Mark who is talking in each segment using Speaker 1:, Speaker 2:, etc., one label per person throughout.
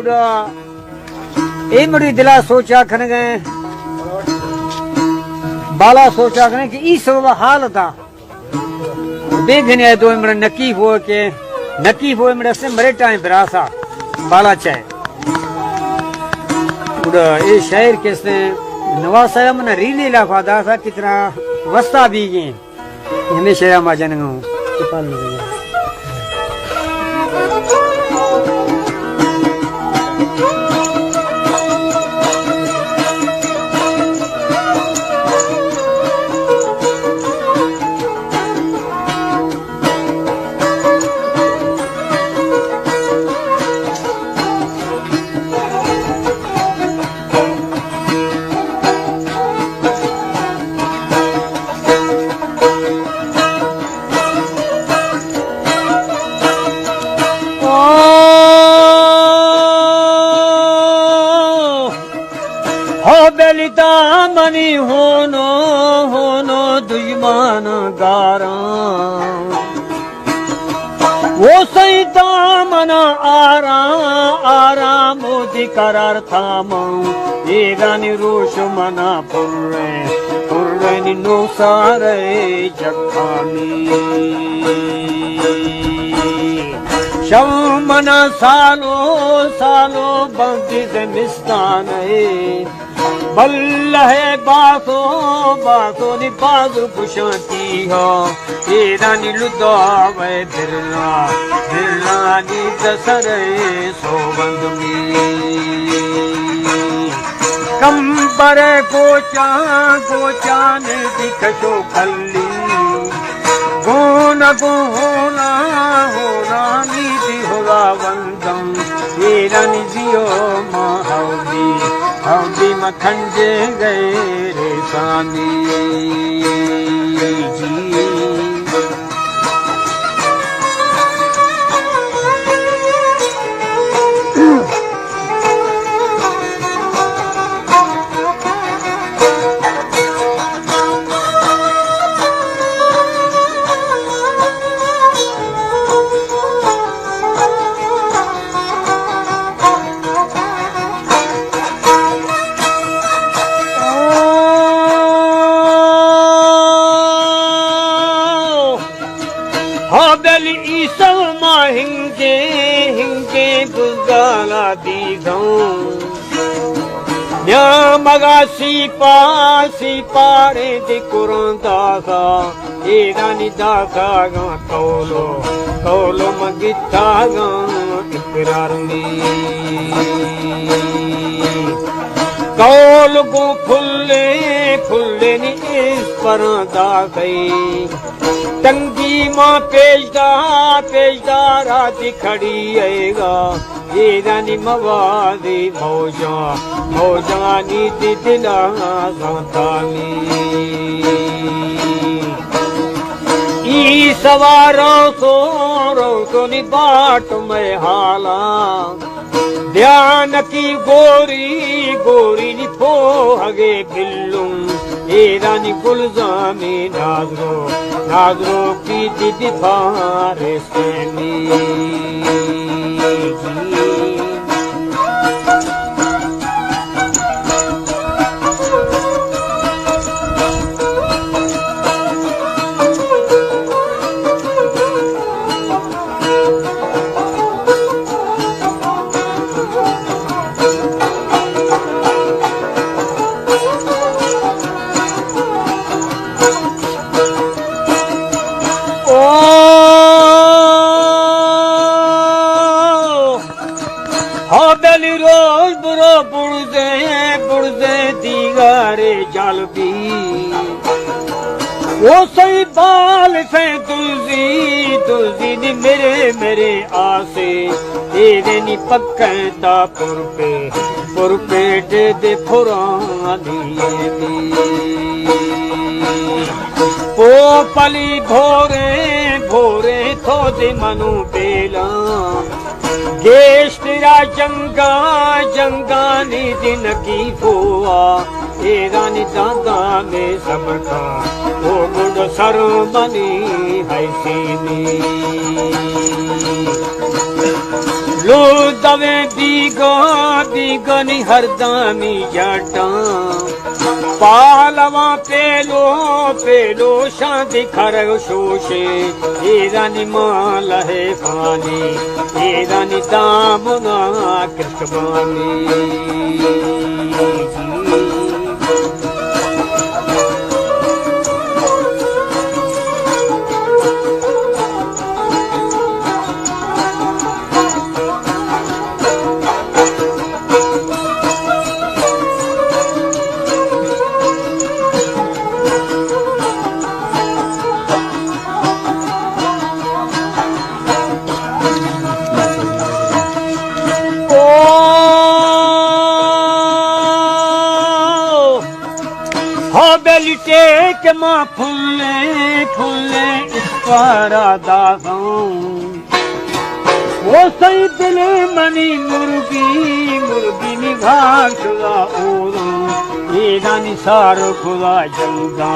Speaker 1: उड़ा ए मरी दिला सोचा खन गए बाला सोचा खने कि ई सब हाल था देखने दो मेरा नकी हो मेरे से मरे टाइम बरासा बाला चाहे उड़ा ए शायर किसने नवाज साहब ने रीले लाफादा था कितना वस्ता भी गए हमेशा माजन गो मनी होनो दुश्मन गारा वो सही दामन आराम मोदी करार थामा ये गानी रोश मना पुर्रे नो सारे जखानी शमना सालो बंदी से मिस्तान है बल्ला है बासो नि बाजू पुशाती हो तेरा नी लुदावे बिरला नी दसरे सोबंद में कंबरे गोचा ने दिखशो खल्ली गोना नीति होगा वंदम तेरा नी जियो हौदी मखंजे गए रे सानी जी हिंगे गुजाला दी मगा सीपारे दी कुरान दासा एरानी दासा गा कौलो मगिता गा इकरार में कौल को खुले नी इस पर दासई तंगी माँ पेशदार आती खड़ी आएगा ये रानी मवादी मौजा नीति दिला संतानी ई सवारों तो नि बाट में हाला ध्यान की गोरी नि थो हगे बिल्लू ये रानी गुलजामी नाजरो की दीदी थारे सेनी रोज बुरो बुड़दे दीगारे जालबी वो सही बाल से तुलसी नी मेरे आसे तेरे नी पक्का पुरपे दे पुरानी ओ पली भोरे थो दे मनु बेला गेश तेरा जंगानी दिन की फोआ तेरा नि दादा में सबका वो गुंड सर बनी है सीनी लो दवे बीगो बीगनी हरदामी जटा पालवा पेलो पेलो शांति खर शोषे रानी माल है पानी रानी दामना कृष्णवानी टेक मां फुल्ले फुल्ले इस पारा दासां वो सही दिल मनी मुर्गी मुर्गी निभाग खुदा ओरा ये दानी सारो खुदा जंगा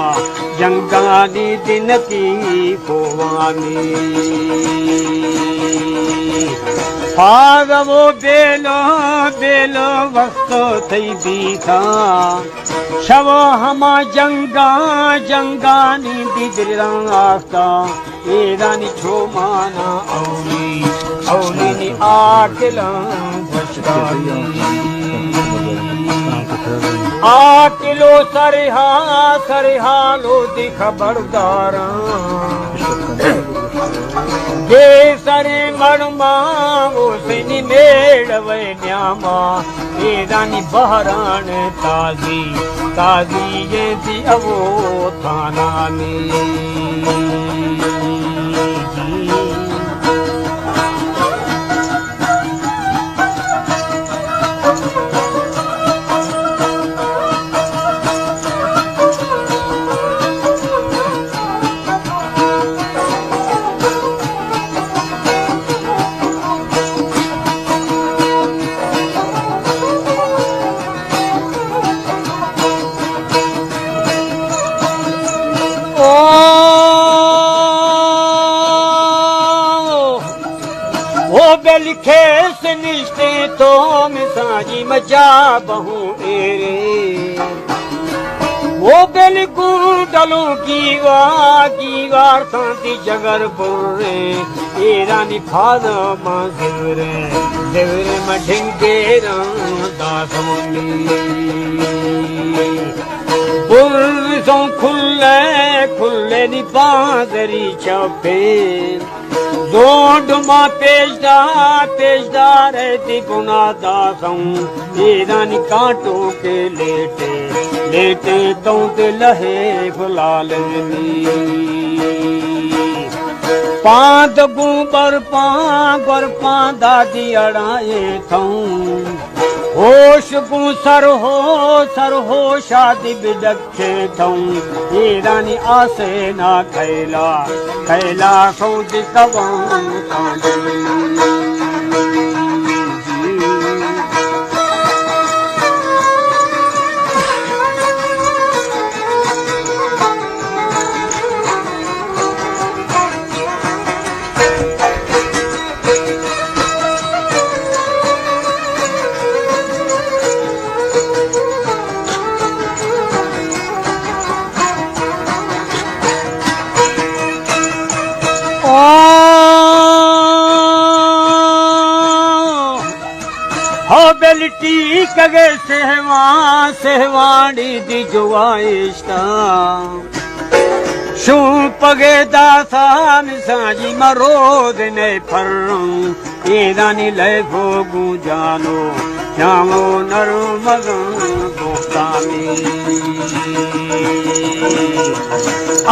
Speaker 1: जंगा दी दिन की कोवानी पागवो बेलो बेलो वस्तो थई बीथा शवो हमा जंगा जंगा नी दिदरं आस्ता ए रानी छो माना औली औली नी आकला भशकानी आकिलो सरहा सरहा लो दी खबरदारा जे सरे मरमा वो सिनी मेड़वे न्यामा ये रानी बहरान ताजी ताजी ये दी अवो थाना में लिखे से निश्ते तो मिसाजी मचा बहु एरे वो बिल्कुल डलो की वार सांती जगर बुरे ए रानी फाद मां जिवरे जिवरे मढिंगे दासोनी बुर्सों खुले खुले नी बादरी चपे जोड मां पेशदार है गुना दासों ये रानी कांटों के लेटे लेटे तो लहे फुलाल पांद गुबर पा दादी अड़ाए थऊं होश गु सर हो शादी बिडखे थऊं ये रानी आसे ना खैला खैला सऊदी कवां बेलटी कगे सहवाणी दी जुआइश्ता शू पगे दासा मिसाजी मरोद ने फर्रं ये रानी लय भोगू जानो जामो नरमगन दोस्तानी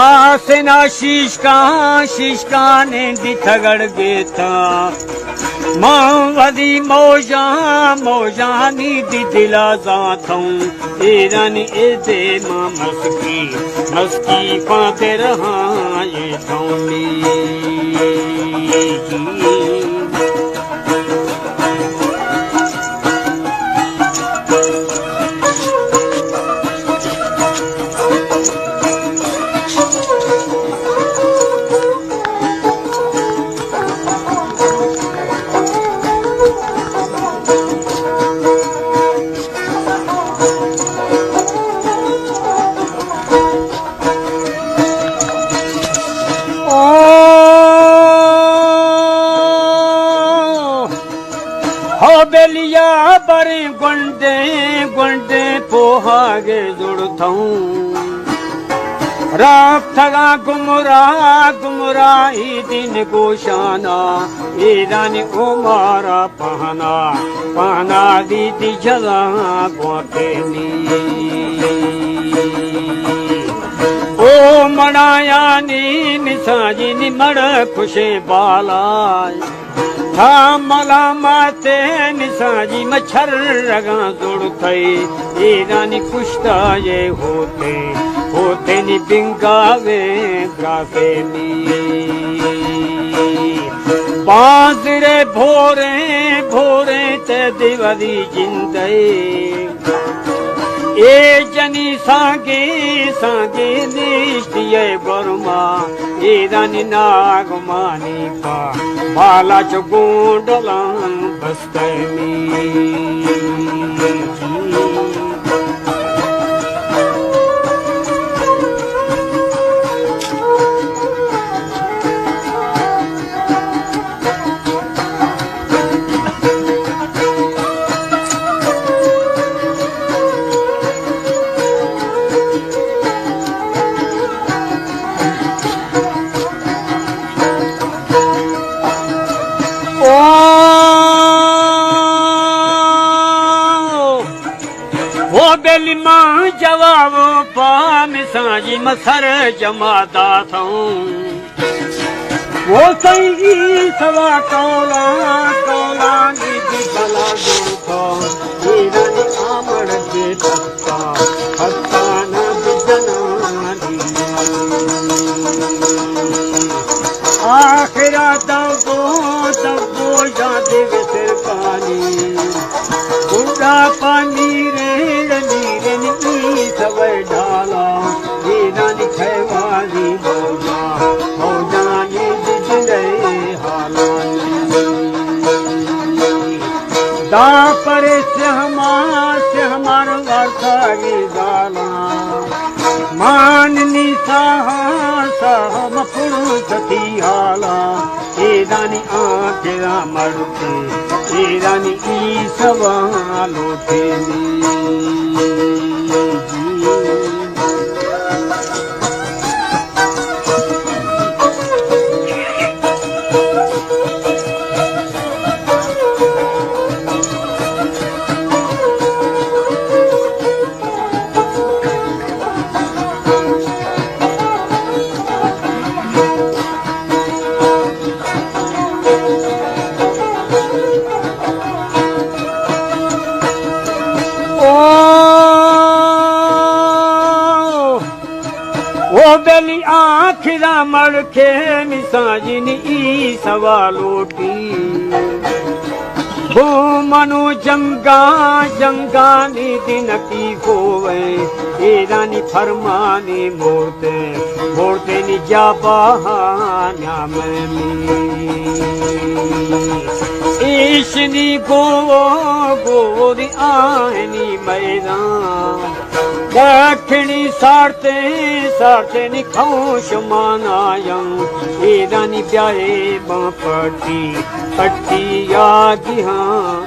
Speaker 1: आसना शीशका ने दी थगड़ गेता मां वदी मौजा नी दी दिला जाथूं ए रानी ए दे मां मस्की पाते रहा ये थोनी हो बेलिया बरे गुंडे गुंडे पोहागे जुड़थऊं रात थगा गुमराही दिन गोशाना ईरानी उमारा पहना दीदी जला गोतेनी ओ मनाया नी निसाजी नी मड़ खुशे बालाय था मला माते निसाजी मच्छर रगा जुड़ थई ईरानी खुशता ये होते नी बिंगावे ग्रासे नी बाजरे भोरे ते दिवाली जिंदे ए जनी सांगे निष्ठिये बर्मा ईरानी नागमानी पा बाला चो गोंडला बस्तनी वो बेली मां जवाब पा मिसाजी मसर जमाता था वो सही सवा कौला नीति भला दूता ईरानी आमड़ के हत्ता न बिजनानी आखिरा दबो जाते सिर पानी गुंडा पानी नीरे नी सवै ढाला ईरानी खैवारी बोला हो जाने बिजले हालानी दा परे से हमार वासागी गाला माननी साहम पुरुषती हाला ईरानी आखिरा मरते ईरानी ई सवालो तेनी वो बेली आखिरा मड़खे मिसाजी नी ई सवालोटी वो मनो जंगा नी दिन की होवे ईरानी फरमानी मोड़ते नी जा बहाना में ईशनी गोरी आनी मैदान दक्षिणी सारते नी खौश मानायं ईरानी ब्याहे पट्टी यादी हाँ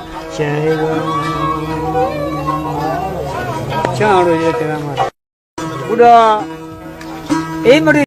Speaker 1: चारो ये तेरा मारा बुढ़ा ए मरे